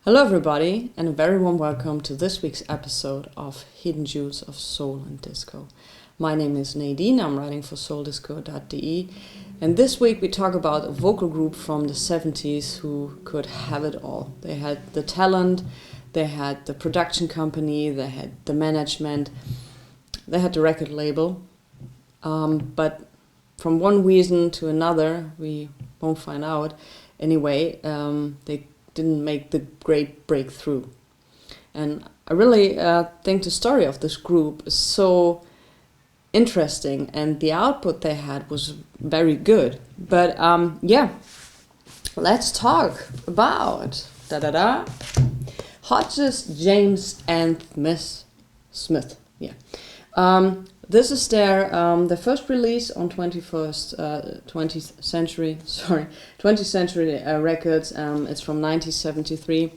Hello everybody and a very warm welcome to this week's episode of Hidden Jewels of Soul and Disco. My name is Nadine, I'm writing for Souldisco.de, and this week we talk about a vocal group from the 70s who could have it all. They had the talent, they had the production company, they had the management, they had the record label, but from one reason to another, we won't find out anyway, they didn't make the great breakthrough. And I really think the story of this group is so interesting, and the output they had was very good. But let's talk about Hodges, James and Smith. This is their first release on 20th century records. It's from 1973,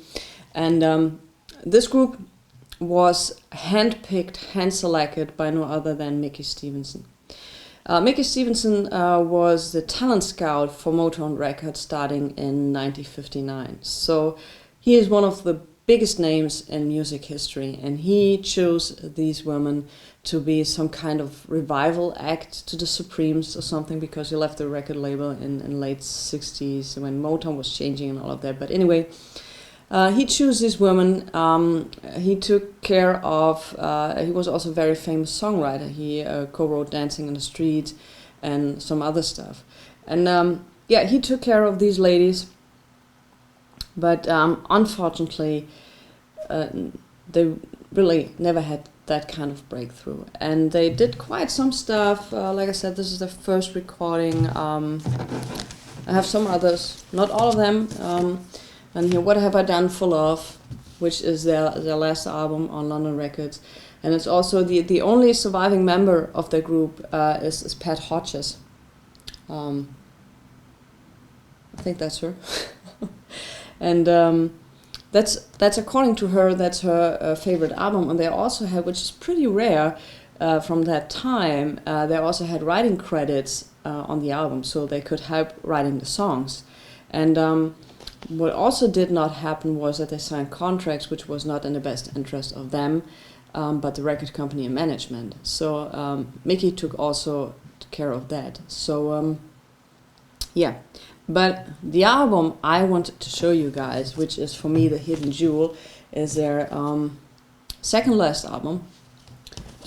and this group was hand-picked, hand-selected by no other than Mickey Stevenson. Mickey Stevenson was the talent scout for Motown Records starting in 1959. So he is one of the biggest names in music history, and he chose these women to be some kind of revival act to the Supremes or something, because he left the record label in late 60s when Motown was changing and all of that. But anyway, he chose these women. He took care of, he was also a very famous songwriter. He co-wrote Dancing in the Street and some other stuff. And he took care of these ladies. But unfortunately, they really never had that kind of breakthrough. And they did quite some stuff. Like I said, this is their first recording. I have some others, not all of them. And here, What Have I Done for Love, which is their last album on London Records. And it's also the only surviving member of the group is Pat Hodges. I think that's her. And that's according to her, that's her favorite album. And they also had, which is pretty rare from that time, they also had writing credits on the album, so they could help writing the songs. And what also did not happen was that they signed contracts which was not in the best interest of them, but the record company and management. So Mickey took also care of that. So But the album I wanted to show you guys, which is for me the hidden jewel, is their second last album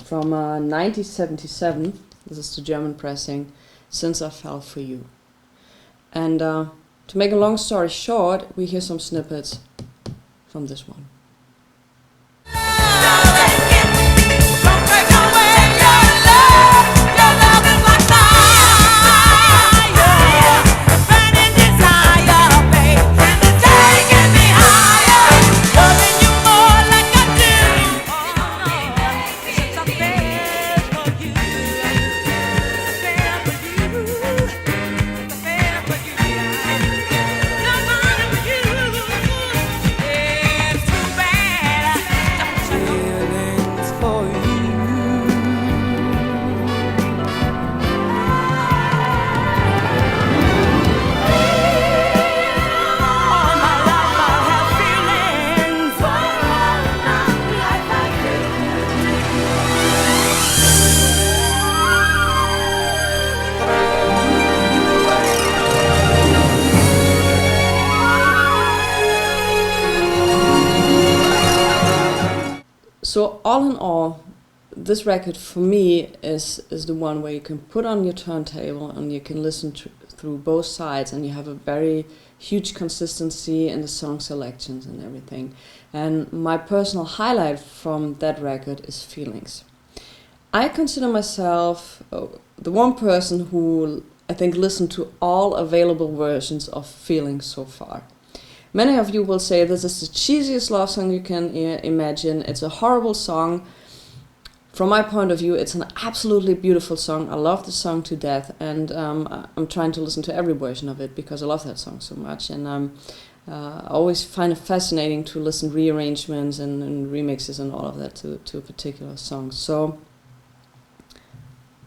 from 1977. This is the German pressing, Since I Fell for You. And to make a long story short, we hear some snippets from this one. So all in all, this record for me is the one where you can put on your turntable and you can listen through both sides, and you have a very huge consistency in the song selections and everything. And my personal highlight from that record is Feelings. I consider myself the one person who I think listened to all available versions of Feelings so far. Many of you will say this is the cheesiest love song you can imagine. It's a horrible song. From my point of view, it's an absolutely beautiful song. I love the song to death, and I'm trying to listen to every version of it because I love that song so much. And I always find it fascinating to listen to rearrangements and remixes and all of that to a particular song. So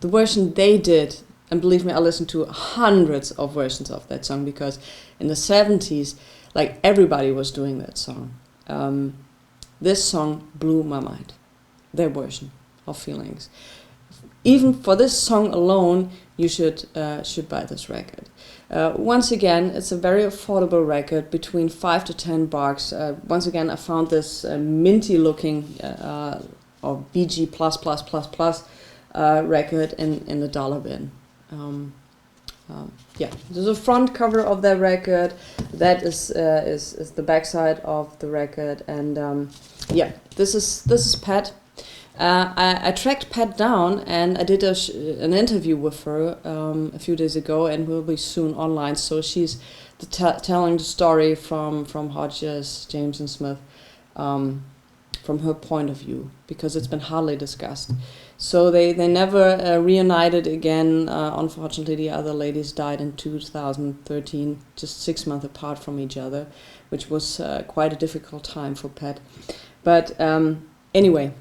the version they did, and believe me, I listened to hundreds of versions of that song, because in the 70s, like, everybody was doing that song. this song blew my mind. Their version of Feelings. Even for this song alone, you should buy this record. Once again, it's a very affordable record, between $5 to $10. Once again, I found this minty looking or BG record in the dollar bin. Yeah, there's a front cover of that record. That is the backside of the record, and yeah, this is Pat. I tracked Pat down, and I did an interview with her a few days ago, and will be soon online. So she's telling the story from Hodges, James and Smith, from her point of view, because it's been hardly discussed. So they never reunited again. Unfortunately, the other ladies died in 2013, just 6 months apart from each other, which was quite a difficult time for Pat. But anyway,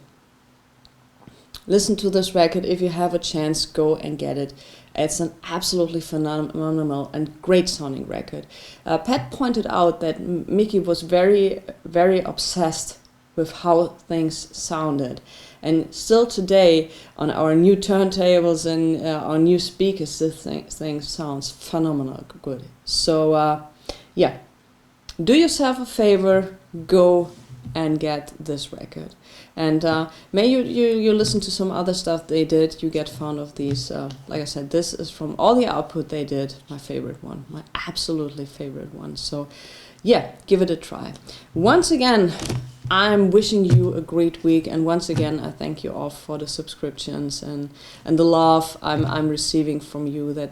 listen to this record. If you have a chance, go and get it. It's an absolutely phenomenal and great sounding record. Pat pointed out that Mickey was very, very obsessed with how things sounded. And still today, on our new turntables and our new speakers, this thing sounds phenomenal good. So, yeah, do yourself a favor, go and get this record. And may you listen to some other stuff they did. You get fond of these. Like I said, this is from all the output they did, my favorite one, my absolutely favorite one. So, yeah, give it a try. Once again, I'm wishing you a great week, and once again, I thank you all for the subscriptions and the love I'm receiving from you. That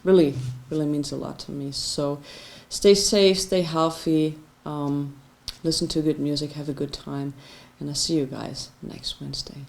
really means a lot to me. So, stay safe, stay healthy, listen to good music, have a good time, and I'll see you guys next Wednesday.